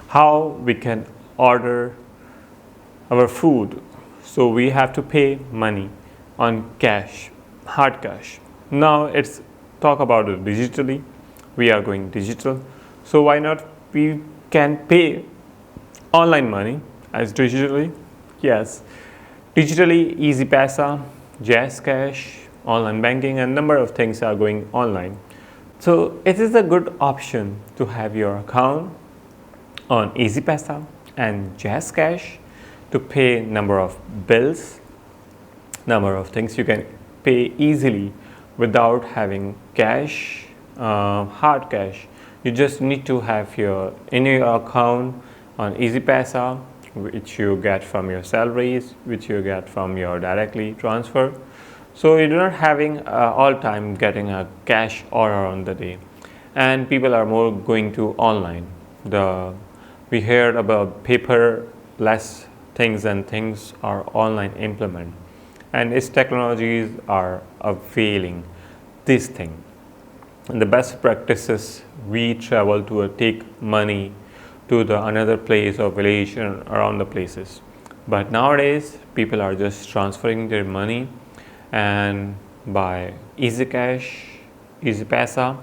how we can order our food. So we have to pay money on cash, hard cash. Now it's talk about it digitally. We are going digital. So why not we can pay online money as digitally? Yes, digitally EasyPaisa, JazzCash, online banking, and number of things are going online. So it is a good option to have your account on EasyPaisa and JazzCash to pay number of bills, number of things you can pay easily without having cash, hard cash. You just need to have your in your account on EasyPaisa, which you get from your salaries, which you get from your directly transfer. So you're not having all time getting a cash order on the day, and people are more going to online. We heard about paperless things, and things are online implement, and its technologies are availing this thing. And the best practices, we travel to take money to the another place or village and around the places. But nowadays people are just transferring their money and by EasyCash, EasyPaisa,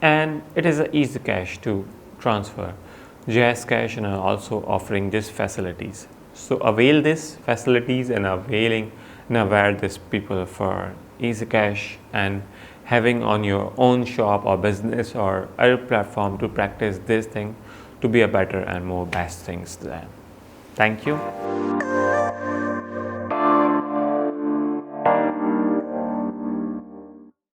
and it is a EasyCash to transfer. JazzCash and are also offering these facilities. So avail these facilities and aware these people for EasyCash and having on your own shop or business or other platform to practice this thing to be a better and more best things than. Thank you.